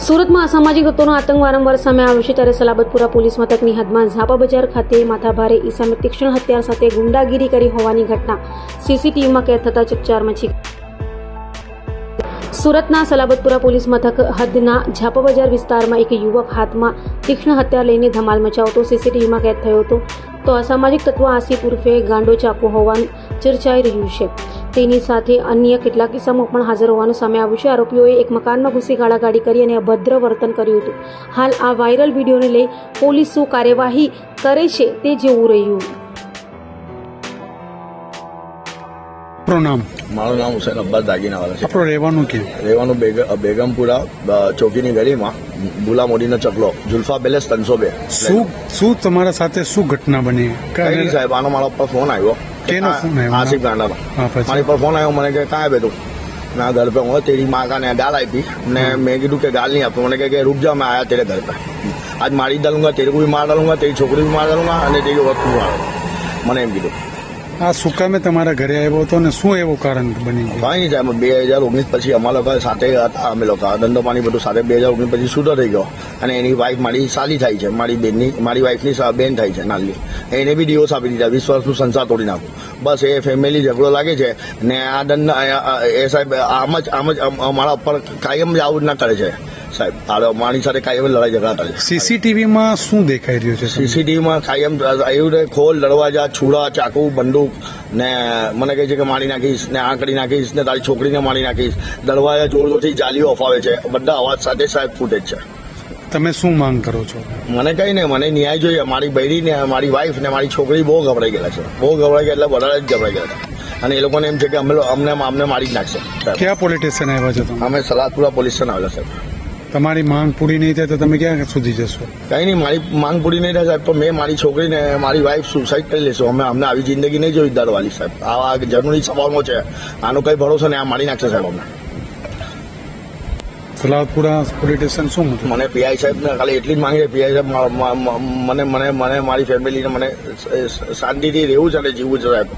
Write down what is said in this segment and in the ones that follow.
સુરતમાં અસામાજિક તત્વોનો આતંક વારંવાર સામે આવ્યો છે, ત્યારે સલાબતપુરા પોલીસ મથકની હદમાં ઝાપા બજાર ખાતે માથાભારે ઈસમે તીક્ષ્ણ હથિયાર સાથે ગુંડાગીરી કરી હોવાની ઘટના સીસીટીવીમાં કેદ થતા ચકચાર મચી. સુરતના સલાબતપુરા પોલીસ મથક હદના ઝાપા બજાર વિસ્તારમાં એક યુવક હાથમાં તીક્ષ્ણ હથિયાર લઈને ધમાલ મચાવતો સીસીટીવીમાં કેદ થયો હતો. તો અસામાજિક તત્વ આસિફ ઉર્ફે ગાંડો ચાકુ હોવાનું ચર્ચાઈ રહ્યું છે. તેની સાથે અન્ય કેટલાક કિસ્સાઓ પણ હાજર હોવાનું સામે આવ્યું છે. આરોપીઓએ એક મકાનમાં ઘૂસી ગાળાગાડી કરી અને અભદ્ર વર્તન કર્યું હતું. હાલ આ વાયરલ વિડીયોને લઈ પોલીસ શું કાર્યવાહી કરે છે તે જોવું રહ્યું. નામ મારું નામ હુસૈન અબ્બાસ દાગીનાવાલા છે. આપણું રહેવાનું ક્યાં? રહેવાનું બેગમપુરા ચોકીની ગલીમાં ભૂલા મોદીનો ચકલો જુલ્ફા પેલેસ 302. શું તમારા સાથે શું ઘટના બની? કઈ નહીં સાહેબ, આનો મારા પર ફોન આવ્યો. કેનો ફોન આવ્યો? આસિફ ગાંડાનો. મારી પર ફોન આવ્યો, મને કે કાંઈ બેઠું ના घर पे हूँ, तेरी माँ का ने गाल आई ने मैं कीधु के गाल नहीं आपको. मैंने कहा कि रुक जा, मैं आया तेरे घर पे, आज मारी डालूंगा, तेरे को भी मार डालूंगा, तेरी छोकरी भी मार डालूंगा અને तेरी वस्तु मार મને એમ કીધું. આ શું કામે તમારા ઘરે આવ્યો હતો ને શું એવું કારણ બની ગયું? કઈ નહીં સાહેબ, 2019 પછી અમારા લોકો સાથે હતા. અમે લોકો ધંધો પાણી બધું સાથે 2019 પછી છૂટો થઈ ગયો અને એની વાઈફ મારી સાલી થાય છે, મારી વાઈફની બેન થાય છે નાની. એને બી ડિવોર્સ આપી દીધા, 20 વર્ષનું સંસાર તોડી નાખું. બસ એ ફેમિલી ઝઘડો લાગે છે ને આ દંડ એ સાહેબ આમ જ અમારા ઉપર કાયમ જ આવું જ ના કરે છે સાહેબ. મારી સાથે કાયમ લડાઈ ઝઘડા કરે છે. સીસીટીવીમાં શું દેખાઈ રહ્યું છે? સીસીટીવીમાં કાયમ એવું ખોલ, દરવાજા, છૂડા, ચાકુ, બંદૂક ને મને કહે છે કે મારી નાખીશ ને આ કરી નાખીશ ને તારી છોકરીને મારી નાખીશ. દરવાજા જોર જોરથી જાલીઓ અફાવે છે, બધા અવાજ સાથે સાહેબ ફૂટેજ છે. તમે શું માંગ કરો છો? મને કઈ નહીં, મને ન્યાય જોઈએ. મારી બૈરી ને મારી વાઈફ ને મારી છોકરી બહુ ગભરાઈ ગયેલા છે, બહુ ગભરાઈ ગયા એટલે વધારે જ ગભરાઈ ગયા હતા. અને એ લોકોને એમ છે કે અમને મારી જ નાખશે. ક્યાં પોલીસ સ્ટેશન આવ્યા છો તમે? અમે સલાદપુરા પોલીસ સ્ટેશન આવેલા સાહેબ. તમારી માંગ પૂરી નહીં થાય તો તમે ક્યાં સુધી જશો? કઈ નહીં, મારી માંગ પૂરી નહીં થાય સાહેબ તો મેં મારી છોકરીને મારી વાઈફ સુસાઇડ કરી લેશું. અમને આવી જિંદગી નહીં જોઈ દરવાળી સાહેબ. આ જરૂરી સવાલો છે, આનો કઈ ભરોસો નહીં, આ મારી નાખશે સાહેબ અમને. સલાવતપુરા પોલીસ સ્ટેશન શું મને પીઆઈ સાહેબ ને ખાલી એટલી જ માંગે છે, પીઆઈ સાહેબ મને મારી ફેમિલીને મને શાંતિથી રહેવું છે અને જીવવું છે સાહેબ.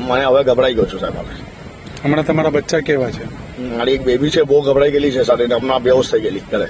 મને હવે ગભરાઈ ગયો છું સાહેબ. હમણાં તમારા બચ્ચા કેવા છે? મારી એક બેબી છે, બહુ ગભરાઈ ગયેલી છે સાથે, હમણાં બેહોશ થઈ ગયેલી ઘરે.